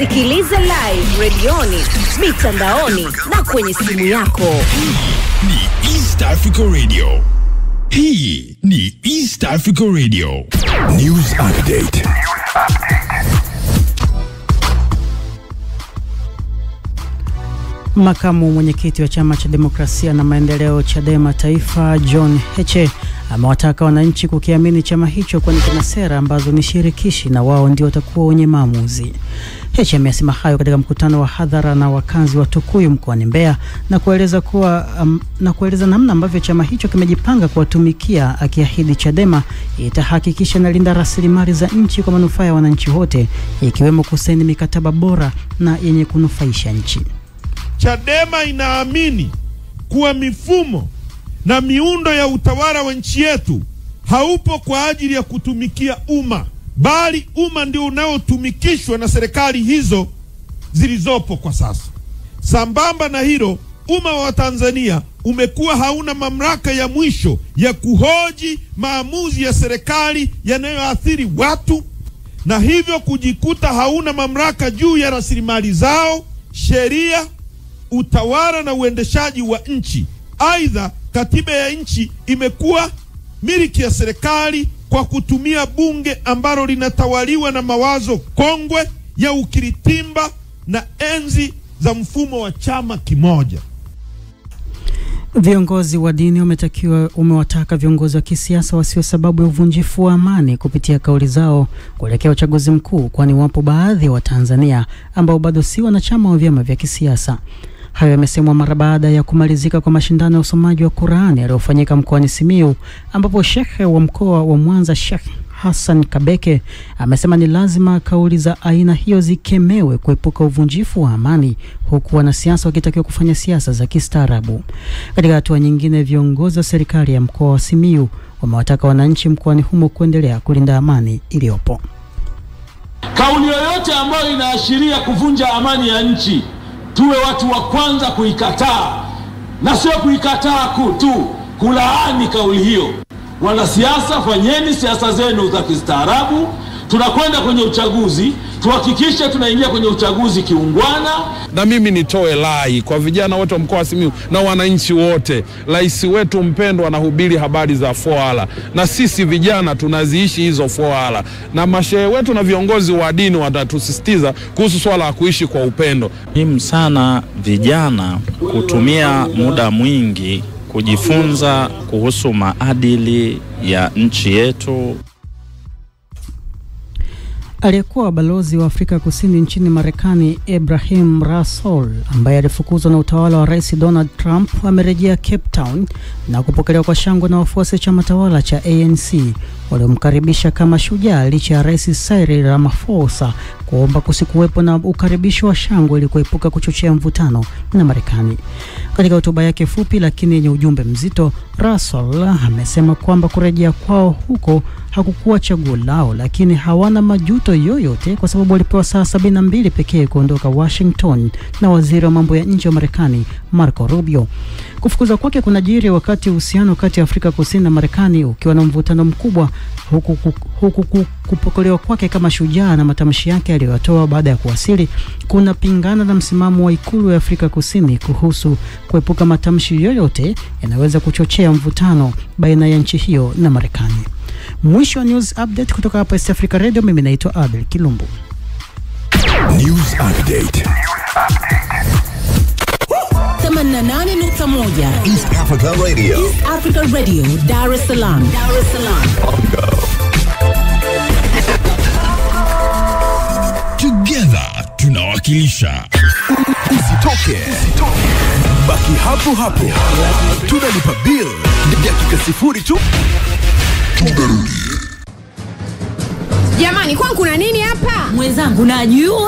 Sikiliza live redioni, mitandaoni na kwenye simu yako. Ni East Africa Radio. Hii ni East Africa Radio. News Update. Makamu mwenyekiti wa chama cha demokrasia na maendeleo Chadema Taifa John Heche amewataka wananchi kukiamini chama hicho kwani kina sera ambazo ni shirikishi na wao ndio watakuwa wenye maamuzi. Heche amesema hayo katika mkutano wa hadhara na wakazi wa Tukuyu mkoani Mbeya na kueleza namna ambavyo chama hicho kimejipanga kuwatumikia, akiahidi Chadema itahakikisha inalinda rasilimali za nchi kwa manufaa ya wananchi wote, ikiwemo kusaini mikataba bora na yenye kunufaisha nchi. Chadema inaamini kuwa mifumo na miundo ya utawala wa nchi yetu haupo kwa ajili ya kutumikia umma, bali umma ndio unaotumikishwa na serikali hizo zilizopo kwa sasa. Sambamba na hilo, umma wa Tanzania umekuwa hauna mamlaka ya mwisho ya kuhoji maamuzi ya serikali yanayoathiri watu, na hivyo kujikuta hauna mamlaka juu ya rasilimali zao, sheria, utawala na uendeshaji wa nchi. Aidha, katiba ya nchi imekuwa miliki ya serikali kwa kutumia bunge ambalo linatawaliwa na mawazo kongwe ya ukiritimba na enzi za mfumo wa chama kimoja. Viongozi wa dini umewataka viongozi wa kisiasa wasio sababu ya uvunjifu wa amani kupitia kauli zao kuelekea uchaguzi mkuu, kwani wapo baadhi wa Tanzania ambao bado si wanachama wa vyama vya kisiasa. Hayo yamesemwa mara baada ya kumalizika kwa mashindano ya usomaji wa Qur'ani yaliyofanyika mkoani Simiyu, ambapo Sheikh wa mkoa wa Mwanza Sheikh Hassan Kabeke amesema ni lazima kauli za aina hiyo zikemewe kuepuka uvunjifu wa amani, huku wanasiasa wakitakiwa kufanya siasa za kistaarabu. Katika hatua nyingine, viongozi wa serikali ya mkoa wa Simiyu wamewataka wananchi mkoani humo kuendelea kulinda amani iliyopo. Kauli yoyote ambayo inaashiria kuvunja amani ya nchi, tuwe watu wa kwanza kuikataa, na sio kuikataa tu, kulaani kauli hiyo. Wanasiasa, fanyeni siasa zenu za kistaarabu. Tunakwenda kwenye uchaguzi, tuhakikishe tunaingia kwenye uchaguzi kiungwana. Na mimi nitoe rai kwa vijana wote wa mkoa wa Simiyu na wananchi wote. Rais wetu mpendwa anahubiri habari za 4R, na sisi vijana tunaziishi hizo 4R, na mashehe wetu na viongozi wa dini watatusisitiza kuhusu swala la kuishi kwa upendo. Muhimu sana vijana kutumia muda mwingi kujifunza kuhusu maadili ya nchi yetu. Aliyekuwa balozi wa Afrika Kusini nchini Marekani Ebrahim Rasool, ambaye alifukuzwa na utawala wa Rais Donald Trump, amerejea Cape Town na kupokelewa kwa shangwe na wafuasi wa chama tawala cha ANC waliomkaribisha kama shujaa, licha ya Rais Cyril Ramaphosa kuomba kusikuwepo na ukaribisho wa shangwe ili kuepuka kuchochea mvutano na Marekani. Katika hotuba yake fupi lakini yenye ujumbe mzito, Rasool amesema kwamba kurejea kwao huko hakukuwa chaguo lao, lakini hawana majuto yoyote kwa sababu walipewa saa 72 pekee kuondoka Washington na waziri wa mambo ya nje wa Marekani Marco Rubio. Kufukuza kwake kunajiri wakati uhusiano kati ya Afrika Kusini na Marekani ukiwa na mvutano mkubwa, huku kupokelewa kwake kama shujaa na matamshi yake aliyotoa baada ya kuwasili kuna pingana na msimamo wa ikulu ya Afrika Kusini kuhusu kuepuka matamshi yoyote yanaweza kuchochea mvutano baina ya nchi hiyo na Marekani. Mwisho wa news update kutoka hapa East Africa Radio. Mimi naitwa Abel Kilumbu. News Update. 88.1 East Africa Radio. East Africa Radio, Dar es Salaam. Together tunawakilisha. Usitoke. Baki hapo. Tunalipa bill. Dakika 0 tu. Jamani, kwa kuna nini hapa? Mwenzangu najua